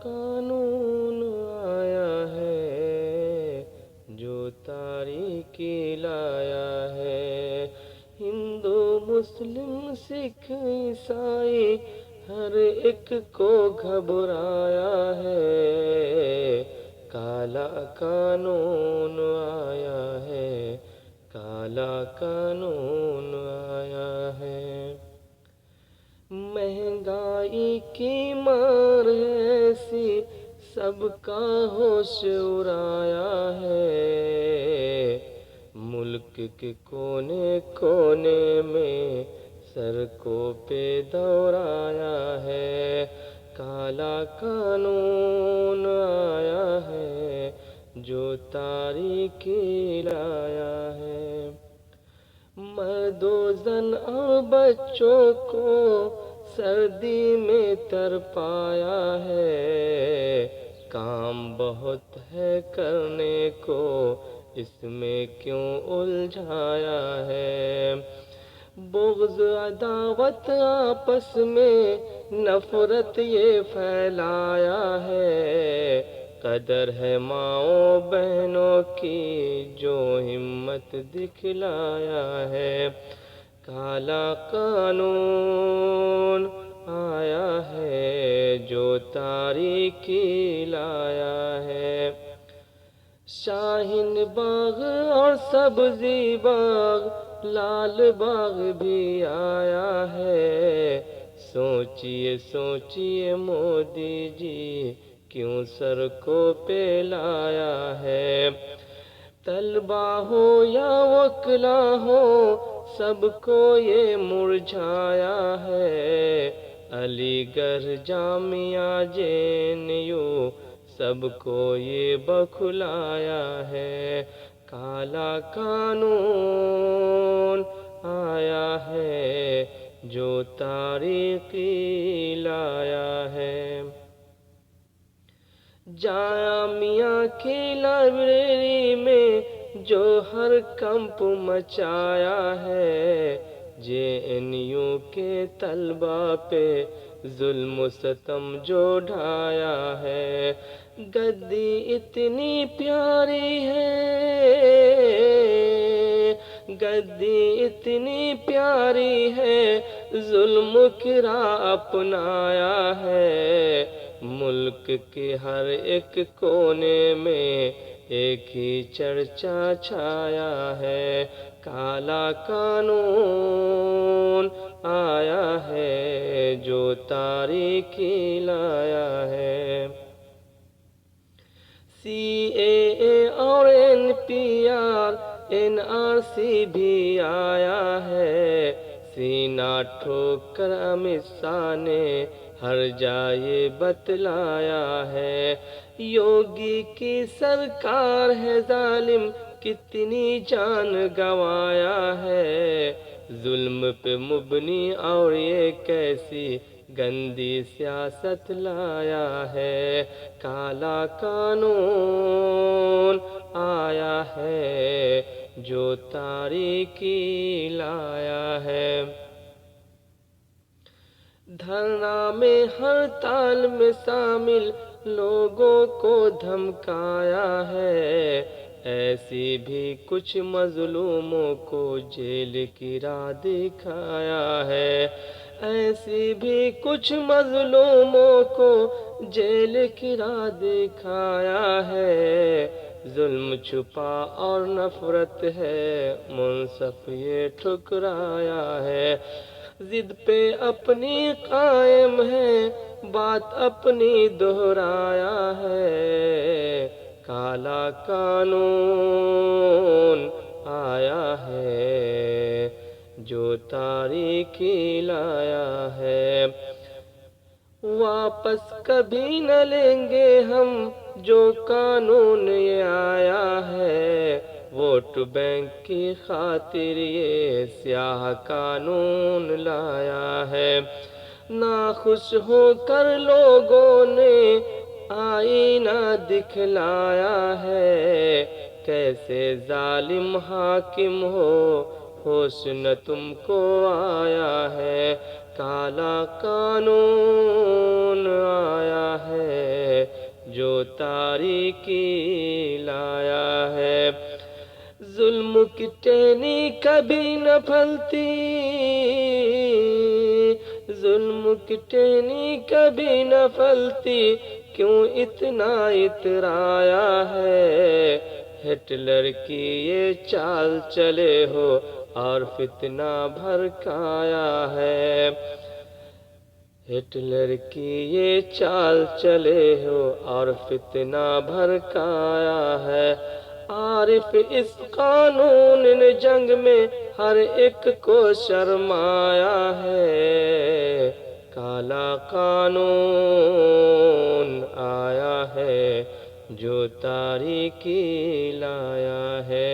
قانون آیا ہے جو تاریکی لایا ہے، ہندو مسلم سکھ عیسائی ہر ایک کو گھبرایا ہے، کالا قانون آیا ہے، کالا قانون آیا ہے۔ مہنگائی کی مار ایسی سب کا ہوش اڑایا ہے، ملک کے کونے کونے میں سڑکوں پہ دوڑایا ہے، کالا قانون آیا ہے جو تاریکی لایا ہے۔ مرد و زن اور بچوں کو سردی میں تڑپایا ہے، کام بہت ہے کرنے کو اس میں کیوں الجھایا ہے، بغض عداوت آپس میں نفرت یہ پھیلایا ہے، قدر ہے ماؤں بہنوں کی جو ہمت دکھلایا ہے، کالا قانون آیا ہے جو تاریکی لایا ہے۔ شاہین باغ اور سبزی باغ لال باغ بھی آیا ہے، سوچئے سوچئے مودی جی کیوں سڑکوں پہ لایا ہے، طلبا ہو یا وکلا ہو سب کو یہ مرجھایا ہے، علی گڑھ جامعہ جے این یو سب کو یہ بکھلایا ہے، کالا قانون آیا ہے جو تاریکی لایا ہے۔ جامعہ کی لائبریری میں جو ہر کمپ مچایا ہے، جے این یو کے طلبا پہ ظلم و ستم جو ڈھایا ہے، گدی اتنی پیاری ہے، گدی اتنی پیاری ہے، ظلم کی راہ اپنایا ہے، ملک کے ہر ایک کونے میں ایک ہی چرچا چھایا ہے، کالا قانون آیا ہے جو تاریکی لایا ہے۔ سی اے اے اور N P R N R C بھی آیا ہے، سینہ ٹھوک کر امت شاہ نے ہر جائے بتلایا ہے، یوگی کی سرکار ہے ظالم کتنی جان گنوایا ہے، ظلم پہ مبنی اور یہ کیسی گندی سیاست لایا ہے، کالا قانون آیا ہے جو تاریکی لایا ہے۔ دھرنا میں ہڑتال میں شامل لوگوں کو دھمکایا ہے، ایسی بھی کچھ مظلوموں کو جیل کی راہ دکھایا ہے، ایسی بھی کچھ مظلوموں کو جیل کی راہ دکھایا ہے، ظلم چھپا اور نفرت ہے منصف یہ ٹھکرایا ہے، ضد پہ اپنی قائم ہے بات اپنی دہرایا ہے، کالا قانون آیا ہے جو تاریکی لایا ہے، واپس کبھی نہ لیں گے ہم جو قانون یہ آیا ہے، ووٹ بینک کی خاطر یہ سیاہ قانون لایا ہے، ناخوش ہو کر لوگوں نے آئینہ دکھلایا ہے، کیسے ظالم حاکم ہو ہوش نہ تم کو آیا ہے، کالا قانون آیا ہے تاریکی لایا ہے۔ ظلم کی ٹہنی کبھی نہ پھلتی، ظلم کی ٹہنی کبھی نہ پھلتی، کیوں اتنا اترایا ہے؟ ہٹلر کی یہ چال چلے ہو اور فتنہ بھڑکایا ہے۔ ہٹلر کی یہ چال چلے ہو اور فتنہ بھڑکایا ہے۔ عارف اس قانون نے جنگ میں ہر ایک کو شرمایا ہے۔ کالا قانون آیا ہے جو تاریکی لایا ہے۔